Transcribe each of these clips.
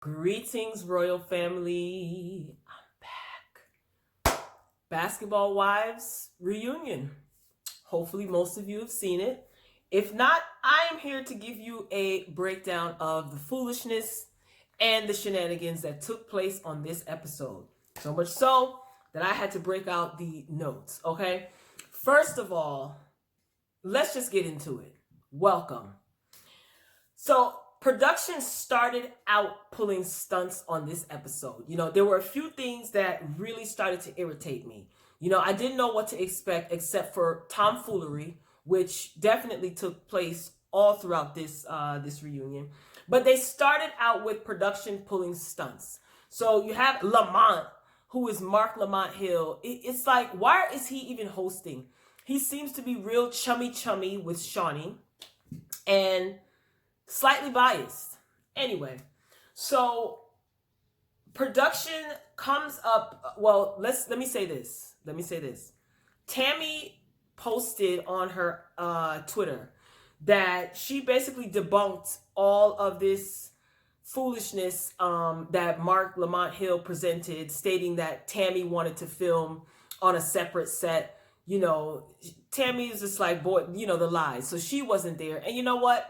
Greetings, royal family. I'm back. Basketball Wives reunion. Hopefully, most of you have seen it. If not, I am here to give you a breakdown of the foolishness and the shenanigans that took place on this episode. So much so that I had to break out the notes, okay? First of all, let's just get into it. Welcome. So, production started out pulling stunts on this episode. There were a few things that really started to irritate me. I didn't know what to expect except for tomfoolery, which definitely took place all throughout this reunion. But they started out with production pulling stunts. So you have Lamont, who is Mark Lamont Hill. It's like, why is he even hosting? He seems to be real chummy with Shaunie and slightly biased. Anyway, so production comes up. Well, let me say this. Tammy posted on her Twitter that she basically debunked all of this foolishness that Mark Lamont Hill presented, stating that Tammy wanted to film on a separate set. Tammy is just like, boy, the lies. So she wasn't there. And you know what?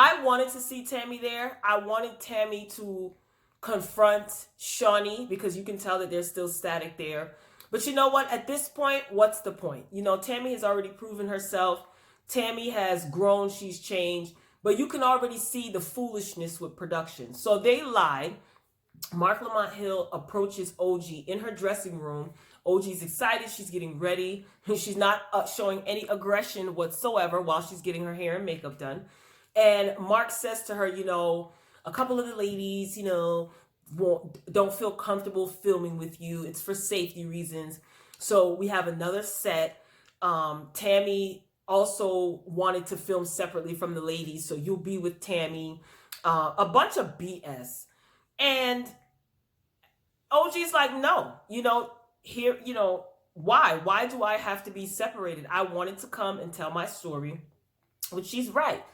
I wanted to see Tammy there. I wanted Tammy to confront Shaunie because you can tell that there's still static there. But you know what? At this point, what's the point? Tammy has already proven herself. Tammy has grown. She's changed. But you can already see the foolishness with production. So they lied. Mark Lamont Hill approaches OG in her dressing room. OG's excited. She's getting ready. She's not showing any aggression whatsoever while she's getting her hair and makeup done. And Mark says to her, a couple of the ladies, don't feel comfortable filming with you. It's for safety reasons. So we have another set. Tammy also wanted to film separately from the ladies. So you'll be with Tammy. A bunch of BS. And OG's like, no, why? Why do I have to be separated? I wanted to come and tell my story, which she's right.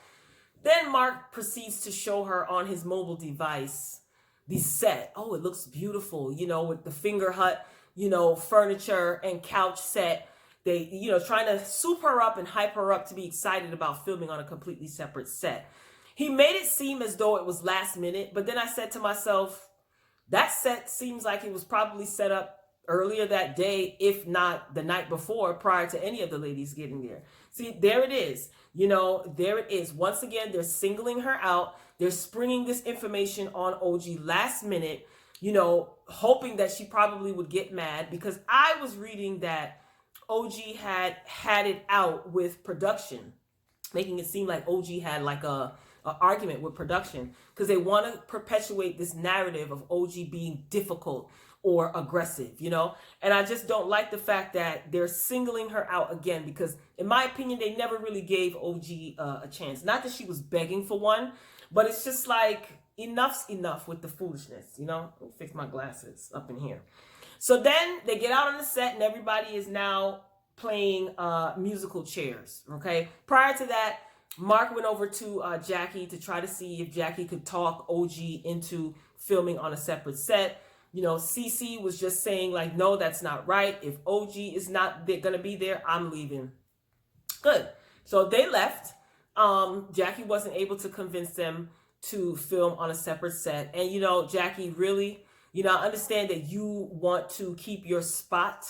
Then Mark proceeds to show her on his mobile device the set. Oh, it looks beautiful, with the finger hut, furniture and couch set. They, trying to soup her up and hype her up to be excited about filming on a completely separate set. He made it seem as though it was last minute, but then I said to myself, that set seems like it was probably set up earlier that day, if not the night before, prior to any of the ladies getting there. See, there it is. There it is. Once again, they're singling her out. They're springing this information on OG last minute, hoping that she probably would get mad, because I was reading that OG had it out with production, making it seem like OG had like a argument with production because they want to perpetuate this narrative of OG being difficult or aggressive, and I just don't like the fact that they're singling her out again, because in my opinion, they never really gave OG a chance. Not that she was begging for one, but it's just like, enough's enough with the foolishness, Let me fix my glasses up in here. So then they get out on the set and everybody is now playing musical chairs, okay? Prior to that, Mark went over to Jackie to try to see if Jackie could talk OG into filming on a separate set. CC was just saying like, no, that's not right. If OG is not going to be there, I'm leaving. Good. So they left. Jackie wasn't able to convince them to film on a separate set. And, Jackie, really, I understand that you want to keep your spot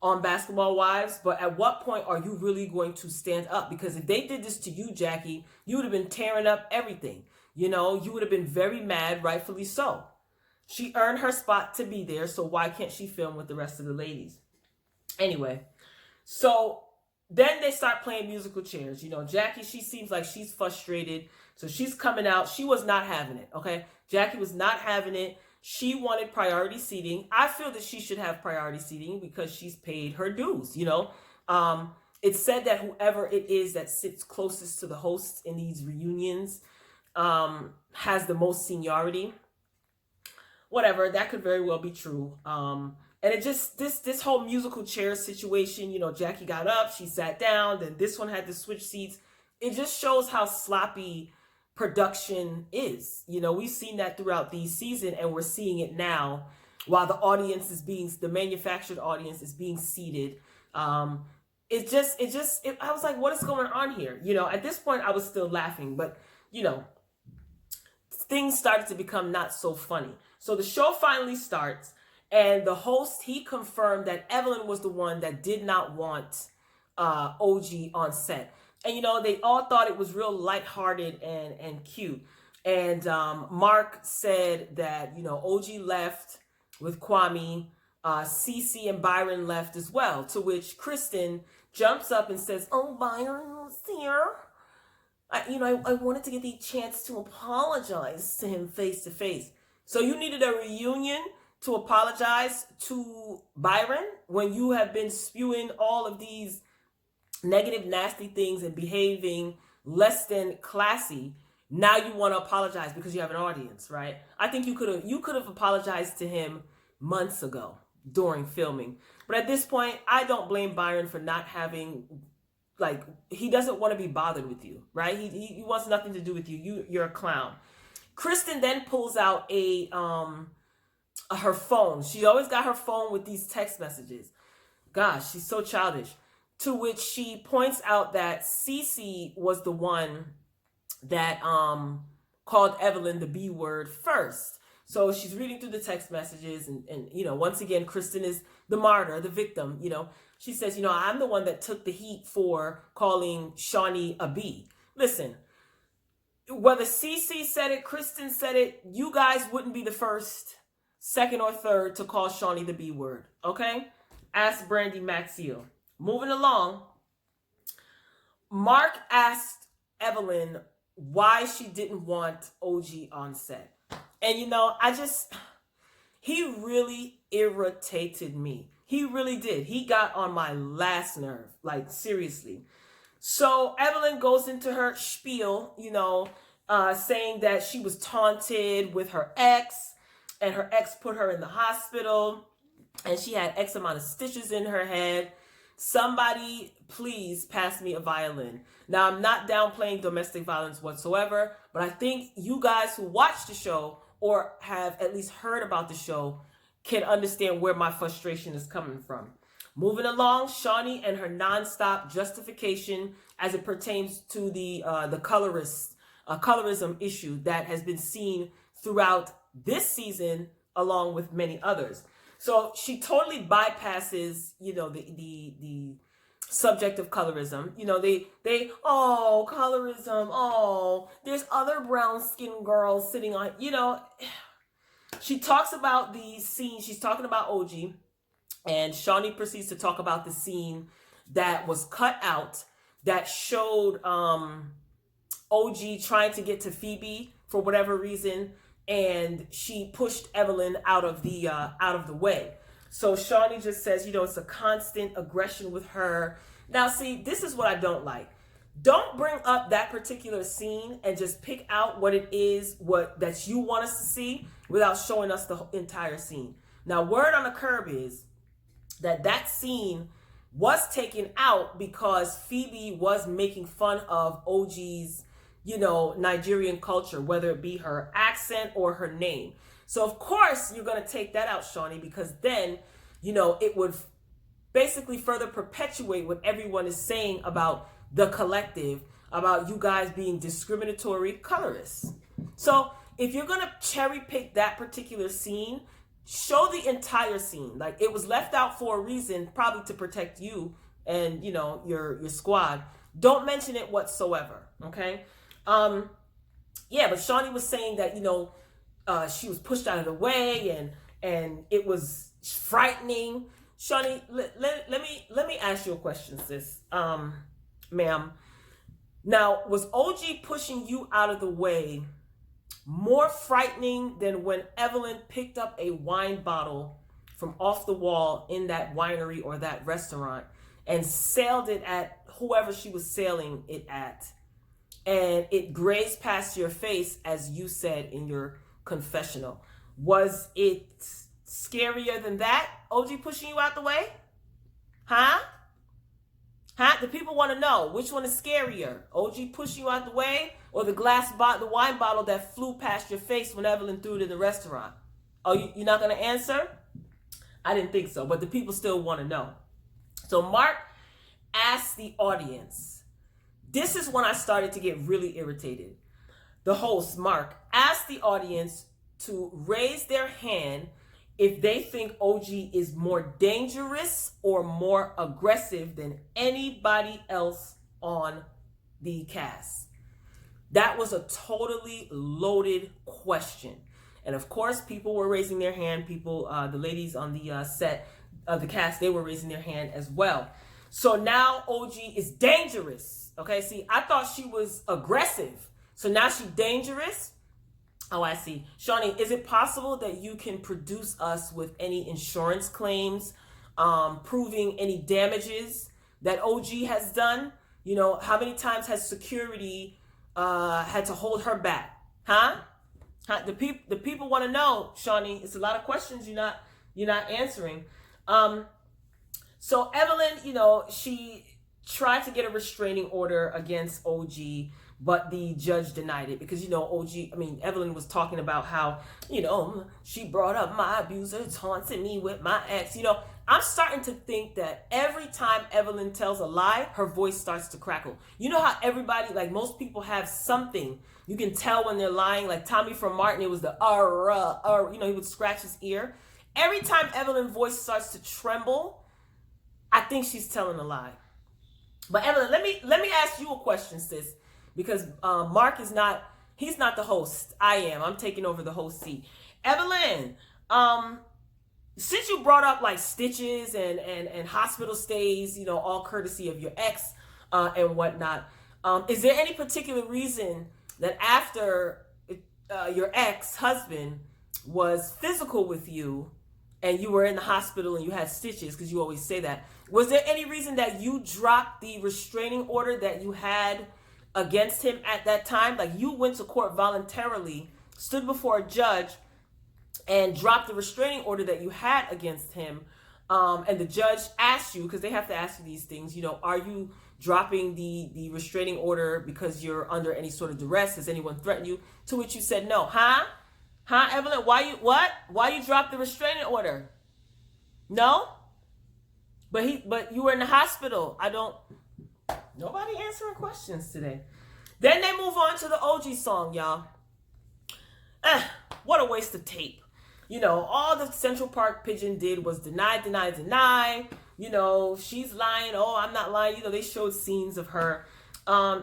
on Basketball Wives, but at what point are you really going to stand up? Because if they did this to you, Jackie, you would have been tearing up everything. You would have been very mad, rightfully so. She earned her spot to be there, so why can't she film with the rest of the ladies? Anyway, so then they start playing musical chairs. Jackie, she seems like she's frustrated, so she's coming out. She was not having it, okay? Jackie was not having it. She wanted priority seating. I feel that she should have priority seating because she's paid her dues, It's said that whoever it is that sits closest to the hosts in these reunions has the most seniority. Whatever, that could very well be true. And it just, this whole musical chair situation, Jackie got up, she sat down, then this one had to switch seats. It just shows how sloppy production is. You know, we've seen that throughout the season, and we're seeing it now while the audience is being, the manufactured audience is being seated. I was like, what is going on here? You know, at this point I was still laughing, but you know, things started to become not so funny. So the show finally starts, and the host, he confirmed that Evelyn was the one that did not want OG on set. And, you know, they all thought it was real lighthearted and cute. And Mark said that, you know, OG left with Kwame, Cece and Byron left as well, to which Kristen jumps up and says, oh, Byron was here. I wanted to get the chance to apologize to him face to face. So you needed a reunion to apologize to Byron when you have been spewing all of these negative, nasty things and behaving less than classy. Now you want to apologize because you have an audience, right? I think you could have apologized to him months ago during filming. But at this point, I don't blame Byron for not having, like, he doesn't want to be bothered with you, right? He wants nothing to do with you. You're a clown. Kristen then pulls out her phone. She always got her phone with these text messages. Gosh, she's so childish. To which she points out that Cece was the one that called Evelyn the B word first. So she's reading through the text messages, and you know, once again, Kristen is the martyr, the victim. You know, she says, you know, I'm the one that took the heat for calling Shaunie a B. Listen, whether Cece said it, Kristen said it, you guys wouldn't be the first, second, or third to call Shaunie the B word, okay? Ask Brandy Maxiel. Moving along, Mark asked Evelyn why she didn't want OG on set. And, you know, he really irritated me. He really did. He got on my last nerve, like, seriously. So Evelyn goes into her spiel, you know, saying that she was taunted with her ex, and her ex put her in the hospital, and she had X amount of stitches in her head. Somebody please pass me a violin. Now, I'm not downplaying domestic violence whatsoever, but I think you guys who watch the show or have at least heard about the show can understand where my frustration is coming from. Moving along, Shaunie and her nonstop justification as it pertains to the colorism issue that has been seen throughout this season, along with many others. So she totally bypasses, you know, the subject of colorism. You know, oh, colorism, oh, there's other brown skinned girls sitting on, you know. She talks about the scene, she's talking about OG, and Shaunie proceeds to talk about the scene that was cut out that showed OG trying to get to Phoebe for whatever reason, and she pushed Evelyn out of the way. So Shaunie just says, you know, it's a constant aggression with her. Now, see, this is what I don't like. Don't bring up that particular scene and just pick out what it is that you want us to see without showing us the entire scene. Now, word on the curb is that scene was taken out because Phoebe was making fun of OG's, you know, Nigerian culture, whether it be her accent or her name. So of course you're going to take that out, Shaunie, because then, you know, it would basically further perpetuate what everyone is saying about the collective, about you guys being discriminatory colorists. So if you're going to cherry pick that particular scene, show the entire scene. Like, it was left out for a reason, probably to protect you and, you know, your squad. Don't mention it whatsoever. Okay. Yeah, but Shaunie was saying that, you know, she was pushed out of the way and it was frightening. Shaunie, let me ask you a question, sis. Ma'am. Now, was OG pushing you out of the way more frightening than when Evelyn picked up a wine bottle from off the wall in that winery or that restaurant and sailed it at whoever she was sailing it at, and it grazed past your face, as you said in your confessional? Was it scarier than that, OG pushing you out the way? Huh? The people want to know, which one is scarier? OG pushing you out the way or the the wine bottle that flew past your face when Evelyn threw it in the restaurant? Oh, you're not going to answer? I didn't think so, but the people still want to know. So Mark asked the audience. This is when I started to get really irritated. The host, Mark, asked the audience to raise their hand if they think OG is more dangerous or more aggressive than anybody else on the cast. That was a totally loaded question. And of course, people were raising their hand. People, the ladies on the set of the cast, they were raising their hand as well. So now OG is dangerous. Okay, see, I thought she was aggressive. So now she's dangerous. Oh, I see. Shaunie, is it possible that you can produce us with any insurance claims, proving any damages that OG has done? You know, how many times has security had to hold her back? Huh? The people want to know, Shaunie. It's a lot of questions you're not answering. So Evelyn, you know, she tried to get a restraining order against OG, but the judge denied it because, you know, Evelyn was talking about how, you know, she brought up my abuser, taunting me with my ex. You know, I'm starting to think that every time Evelyn tells a lie, her voice starts to crackle. You know how everybody, like most people have something, you can tell when they're lying. Like Tommy from Martin, it was the you know, he would scratch his ear. Every time Evelyn's voice starts to tremble, I think she's telling a lie. But Evelyn, let me ask you a question, sis. Because Mark is not, he's not the host. I am. I'm taking over the host seat. Evelyn, since you brought up like stitches and hospital stays, you know, all courtesy of your ex and whatnot, is there any particular reason that after your ex-husband was physical with you and you were in the hospital and you had stitches, because you always say that, was there any reason that you dropped the restraining order that you had against him at that time? Like you went to court voluntarily, stood before a judge and dropped the restraining order that you had against him, and the judge asked you, because they have to ask you these things, you know, are you dropping the restraining order because you're under any sort of duress? Has anyone threatened you? To which you said no. Evelyn, why you dropped the restraining order? No? But you were in the hospital. Nobody answering questions today. Then they move on to the OG song, y'all. What a waste of tape. You know, all the Central Park Pigeon did was deny. You know, she's lying. Oh, I'm not lying. You know, they showed scenes of her.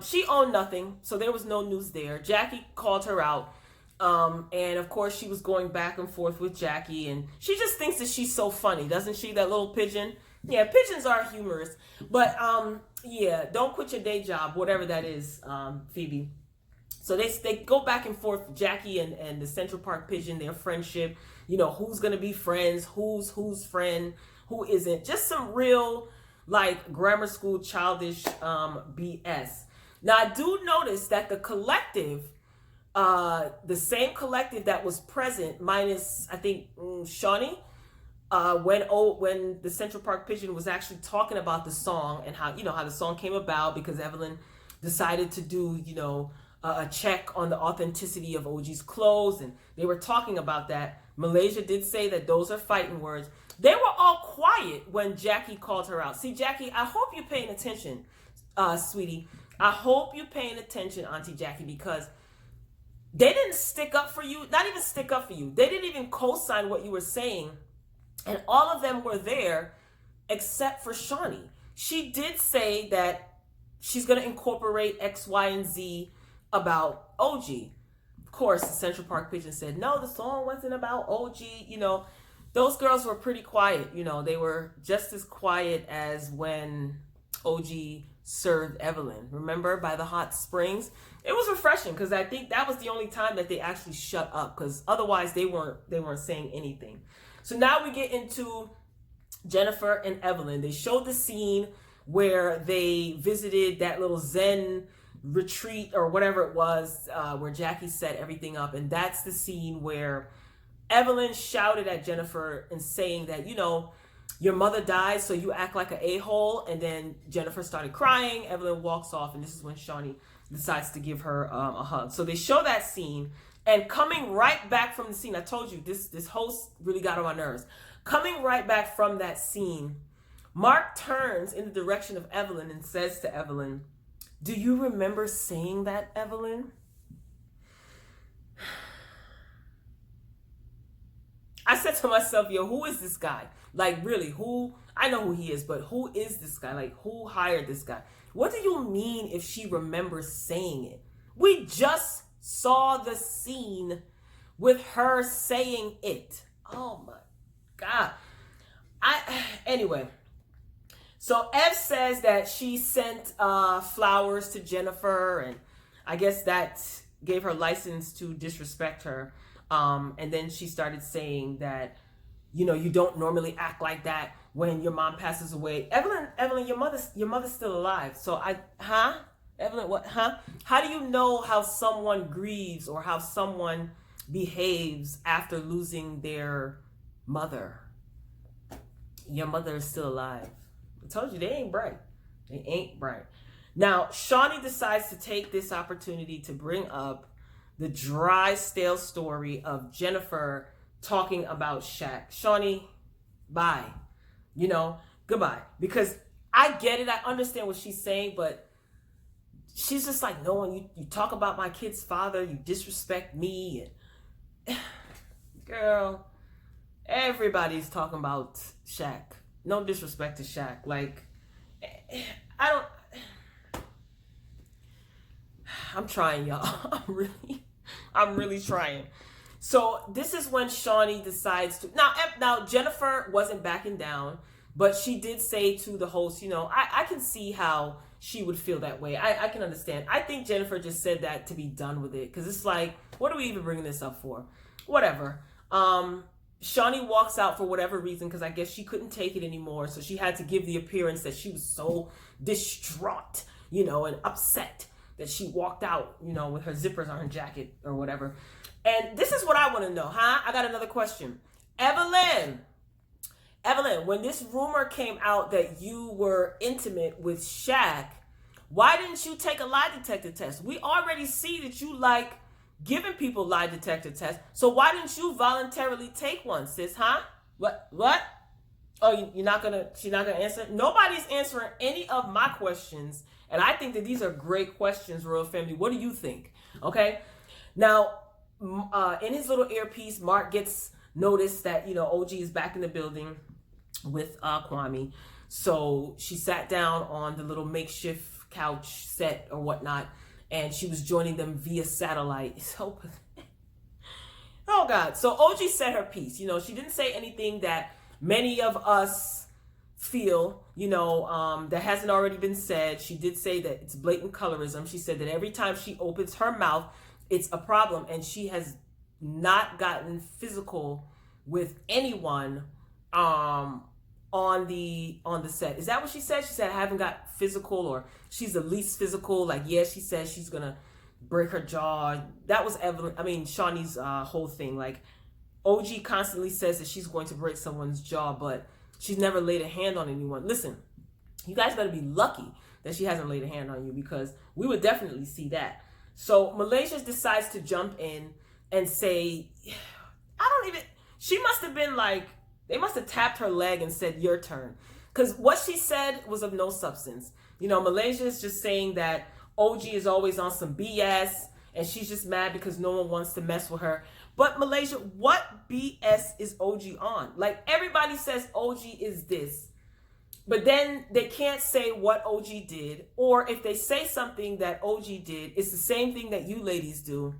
She owned nothing, so there was no news there. Jackie called her out. And of course, she was going back and forth with Jackie. And she just thinks that she's so funny, doesn't she, that little pigeon? Yeah, pigeons are humorous. But yeah, don't quit your day job, whatever that is, Phoebe. So they go back and forth, Jackie and the Central Park Pigeon, their friendship. You know, who's going to be friends, who's friend, who isn't. Just some real, like, grammar school childish BS. Now, I do notice that the collective, the same collective that was present, minus, I think, Shaunie, when the Central Park Pigeon was actually talking about the song and how, you know, how the song came about because Evelyn decided to do, you know, a check on the authenticity of OG's clothes, and they were talking about that. Malaysia did say that those are fighting words. They were all quiet when Jackie called her out. See, Jackie, I hope you're paying attention, sweetie. I hope you're paying attention, Auntie Jackie, because they didn't stick up for you, not even stick up for you. They didn't even co-sign what you were saying. And all of them were there except for Shaunie. She did say that she's going to incorporate X, Y, and Z about OG. Of course, the Central Park Pigeon said, no, the song wasn't about OG. You know, those girls were pretty quiet. You know, they were just as quiet as when OG served Evelyn. Remember, by the hot springs? It was refreshing because I think that was the only time that they actually shut up, because otherwise they weren't saying anything. So now we get into Jennifer and Evelyn. They showed the scene where they visited that little Zen retreat or whatever it was, where Jackie set everything up. And that's the scene where Evelyn shouted at Jennifer and saying that, you know, your mother died, so you act like an a-hole. And then Jennifer started crying. Evelyn walks off, and this is when Shaunie decides to give her a hug. So they show that scene, and coming right back from the scene, I told you this host really got on my nerves. Coming right back from that scene, Mark turns in the direction of Evelyn and says to Evelyn, "Do you remember saying that, Evelyn?" I said to myself, yo, who is this guy? Like, really, who? I know who he is, but who is this guy? Like, who hired this guy? What do you mean if she remembers saying it? We just saw the scene with her saying it. Oh my God. Anyway. So Ev says that she sent flowers to Jennifer, and I guess that gave her license to disrespect her. And then she started saying that, you don't normally act like that when your mom passes away. Evelyn, your mother's still alive. So Evelyn, what, How do you know how someone grieves or how someone behaves after losing their mother? Your mother is still alive. I told you, they ain't bright. They ain't bright. Now, Shaunie decides to take this opportunity to bring up the dry, stale story of Jennifer talking about Shaq. Shaunie, bye. Goodbye. Because I get it. I understand what she's saying, but she's just like, no, when you talk about my kid's father, you disrespect me. And girl, everybody's talking about Shaq. No disrespect to Shaq. Like, I'm trying, y'all. I'm really trying. So this is when Shaunie decides to, now Jennifer wasn't backing down, but she did say to the host, I can see how she would feel that way. I can understand. I think Jennifer just said that to be done with it. Cause it's like, what are we even bringing this up for? Whatever. Shaunie walks out for whatever reason, because I guess she couldn't take it anymore. So she had to give the appearance that she was so distraught, and upset that she walked out, with her zippers on her jacket or whatever. And this is what I want to know, I got another question. Evelyn, when this rumor came out that you were intimate with Shaq, why didn't you take a lie detector test? We already see that you like giving people lie detector tests. So why didn't you voluntarily take one, sis, What? Oh, she's not gonna answer? Nobody's answering any of my questions. And I think that these are great questions, Royal Family. What do you think? Okay. Now, in his little earpiece, Mark gets noticed that, OG is back in the building with Kwame. So she sat down on the little makeshift couch set or whatnot, and she was joining them via satellite. So, oh God. So OG said her piece. She didn't say anything that many of us feel, that hasn't already been said. She did say that it's blatant colorism. She said that every time she opens her mouth, it's a problem, and she has not gotten physical with anyone on the set. Is that what she said? She said, I haven't got physical, or she's the least physical. Like, yeah, she says she's gonna break her jaw. That was Shaunie's whole thing. Like, OG constantly says that she's going to break someone's jaw, but she's never laid a hand on anyone. Listen, you guys better be lucky that she hasn't laid a hand on you, because we would definitely see that. So Malaysia decides to jump in and say, she must have been like, they must have tapped her leg and said, your turn. Because what she said was of no substance. Malaysia is just saying that OG is always on some BS, and she's just mad because no one wants to mess with her. But Malaysia, what BS is OG on? Like, everybody says OG is this, but then they can't say what OG did. Or if they say something that OG did, it's the same thing that you ladies do.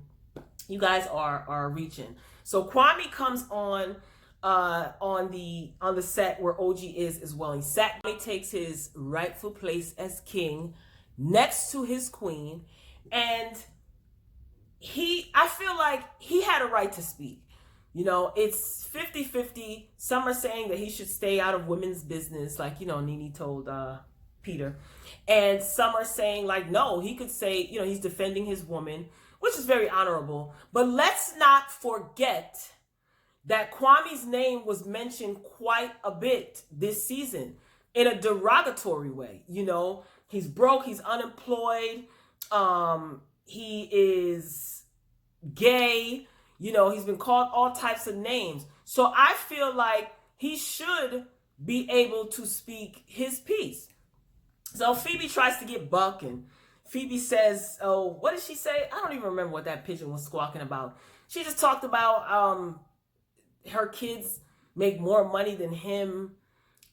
You guys are reaching. So Kwame comes on the set where OG is as well. He takes his rightful place as king next to his queen, and I feel like he had a right to speak. It's 50-50. Some are saying that he should stay out of women's business, like, Nene told Peter. And some are saying, like, no, he could say, he's defending his woman, which is very honorable. But let's not forget that Kwame's name was mentioned quite a bit this season in a derogatory way. He's broke, he's unemployed, He is gay. You know, he's been called all types of names. So I feel like he should be able to speak his piece. So Phoebe tries to get Buck, and Phoebe says, oh, what did she say? I don't even remember what that pigeon was squawking about. She just talked about her kids make more money than him.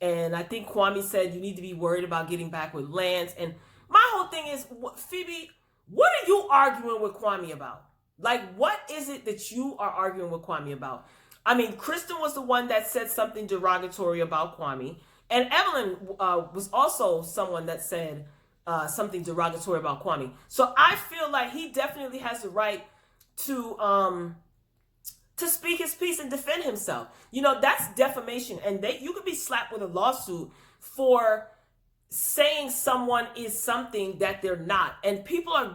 And I think Kwame said you need to be worried about getting back with Lance. And my whole thing is, Phoebe, what are you arguing with Kwame about? Like, what is it that you are arguing with Kwame about? I mean, Kristen was the one that said something derogatory about Kwame. And Evelyn was also someone that said something derogatory about Kwame. So I feel like he definitely has the right to speak his piece and defend himself. You know, that's defamation. And you could be slapped with a lawsuit for saying someone is something that they're not. And people are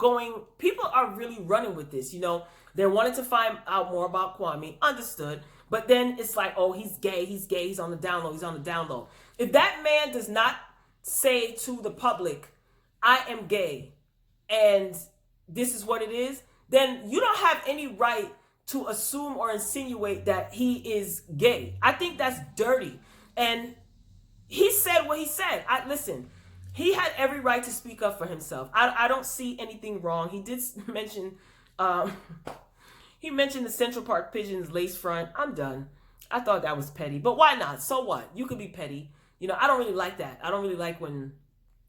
really running with this. You know, they're wanting to find out more about Kwame. Understood. But then it's like, oh, he's gay, he's on the down low, he's on the down low. If that man does not say to the public, I am gay, and this is what it is, then you don't have any right to assume or insinuate that he is gay. I think that's dirty. And he said what he said. Listen, he had every right to speak up for himself. I don't see anything wrong. He did mention, he mentioned the Central Park Pigeons lace front. I'm done. I thought that was petty, but why not? So what? You could be petty. You know, I don't really like that. I don't really like when,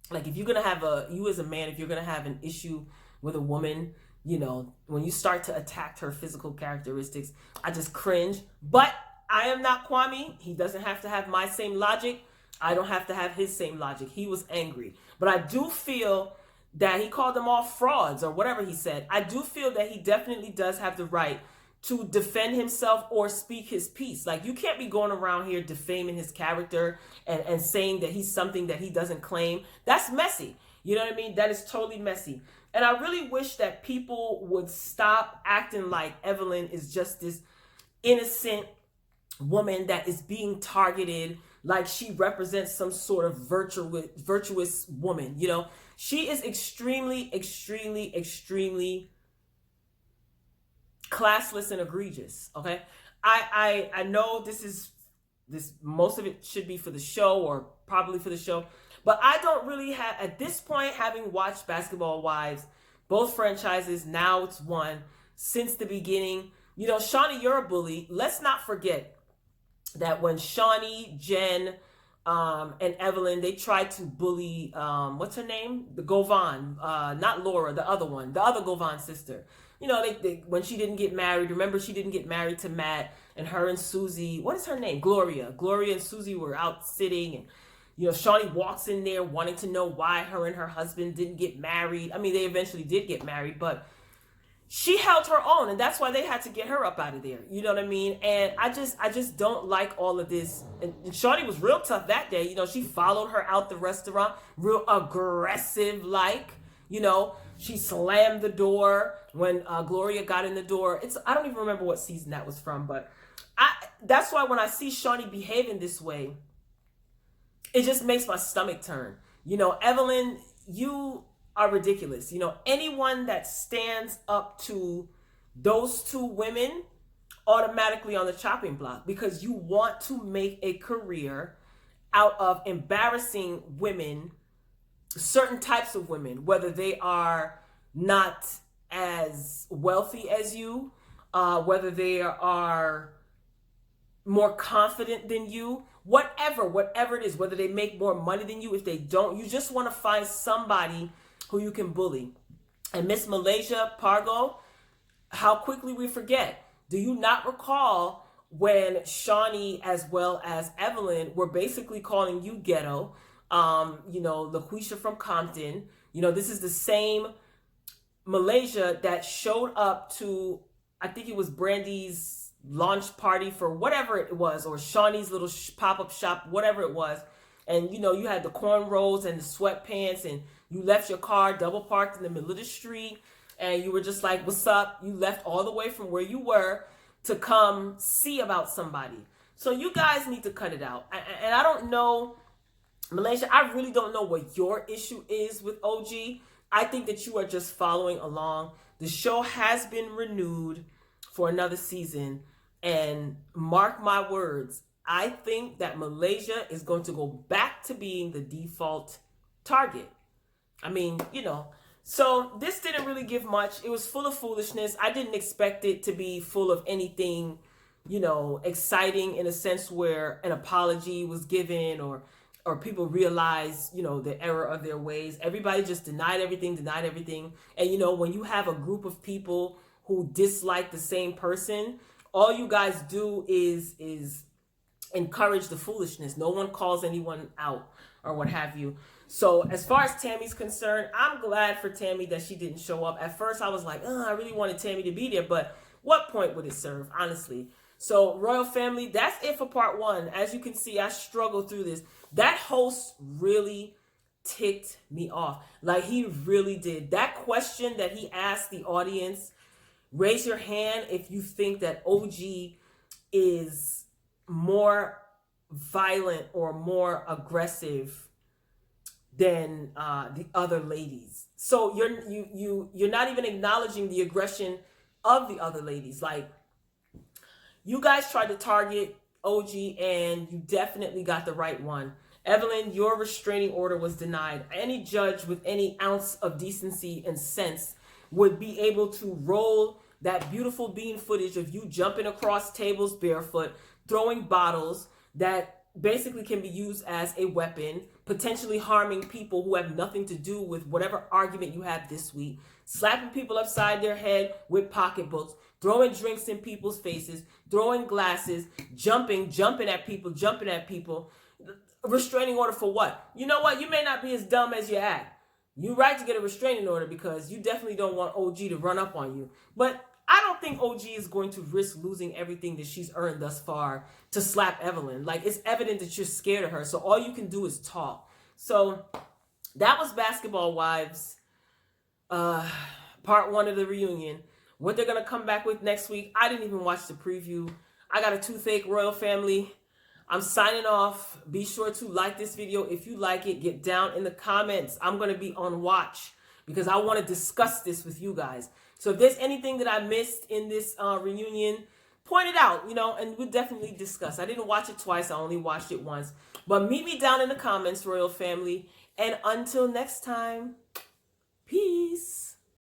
like, if you're going to have you as a man, if you're going to have an issue with a woman, you know, when you start to attack her physical characteristics, I just cringe. But I am not Kwame. He doesn't have to have my same logic. I don't have to have his same logic. He was angry. But I do feel that he called them all frauds or whatever he said. I do feel that he definitely does have the right to defend himself or speak his piece. Like, you can't be going around here defaming his character and saying that he's something that he doesn't claim. That's messy. You know what I mean? That is totally messy. And I really wish that people would stop acting like Evelyn is just this innocent woman that is being targeted, like she represents some sort of virtuous woman. You know, she is extremely classless and egregious. Okay. I know this most of it should be for the show, or probably for the show, but I don't really have, at this point, having watched Basketball Wives, both franchises, now it's one, since the beginning. You know, Shaunie, you're a bully. Let's not forget that when Shaunie, Jen, and Evelyn, they tried to bully, what's her name? The Govan, not Laura, the other one, the other Govan sister. You know, they when she didn't get married, remember she didn't get married to Matt, and her and Susie, what is her name? Gloria and Susie were out sitting, and, you know, Shaunie walks in there wanting to know why her and her husband didn't get married. I mean, they eventually did get married, but she held her own, and that's why they had to get her up out of there. You know what I mean? And I just don't like all of this. And Shaunie was real tough that day. You know, she followed her out the restaurant, real aggressive, like, you know, she slammed the door when Gloria got in the door. I don't even remember what season that was from, but that's why when I see Shaunie behaving this way, it just makes my stomach turn. You know, Evelyn, you are ridiculous. You know, anyone that stands up to those two women automatically on the chopping block, because you want to make a career out of embarrassing women, certain types of women, whether they are not as wealthy as you, whether they are more confident than you, whatever it is, whether they make more money than you, if they don't, you just want to find somebody who you can bully. And Miss Malaysia Pargo, how quickly we forget. Do you not recall when Shaunie as well as Evelyn were basically calling you ghetto? You know, LaQuisha from Compton. You know, this is the same Malaysia that showed up to, I think it was Brandy's launch party for whatever it was, or Shaunie's little pop-up shop, whatever it was. And, you know, you had the cornrows and the sweatpants, and you left your car double parked in the middle of the street, and you were just like, what's up? You left all the way from where you were to come see about somebody. So you guys need to cut it out. And I don't know, Malaysia, I really don't know what your issue is with OG. I think that you are just following along. The show has been renewed for another season. And mark my words, I think that Malaysia is going to go back to being the default target. I mean, so this didn't really give much. It was full of foolishness. I didn't expect it to be full of anything, exciting in a sense where an apology was given or people realized, the error of their ways. Everybody just denied everything. And, when you have a group of people who dislike the same person, all you guys do is encourage the foolishness. No one calls anyone out or what have you. So as far as Tammy's concerned, I'm glad for Tammy that she didn't show up. At first I was like, I really wanted Tammy to be there, but what point would it serve, honestly? So Royal Family, that's it for part 1. As you can see, I struggled through this. That host really ticked me off. Like, he really did. That question that he asked the audience, raise your hand if you think that OG is more violent or more aggressive than the other ladies. So you're not even acknowledging the aggression of the other ladies. Like, you guys tried to target OG and you definitely got the right one. Evelyn, your restraining order was denied. Any judge with any ounce of decency and sense would be able to roll that beautiful bean footage of you jumping across tables barefoot, throwing bottles that basically can be used as a weapon, potentially harming people who have nothing to do with whatever argument you have this week, slapping people upside their head with pocketbooks, throwing drinks in people's faces, throwing glasses, jumping at people. Restraining order for what? You know what? You may not be as dumb as you act. You're right to get a restraining order because you definitely don't want OG to run up on you. But I don't think OG is going to risk losing everything that she's earned thus far to slap Evelyn. Like, it's evident that you're scared of her. So all you can do is talk. So that was Basketball Wives, part 1 of the reunion. What they're going to come back with next week, I didn't even watch the preview. I got a toothache, Royal Family. I'm signing off. Be sure to like this video. If you like it, get down in the comments. I'm going to be on watch because I want to discuss this with you guys. So if there's anything that I missed in this reunion, point it out, and we'll definitely discuss. I didn't watch it twice. I only watched it once. But meet me down in the comments, Royal Family. And until next time, peace.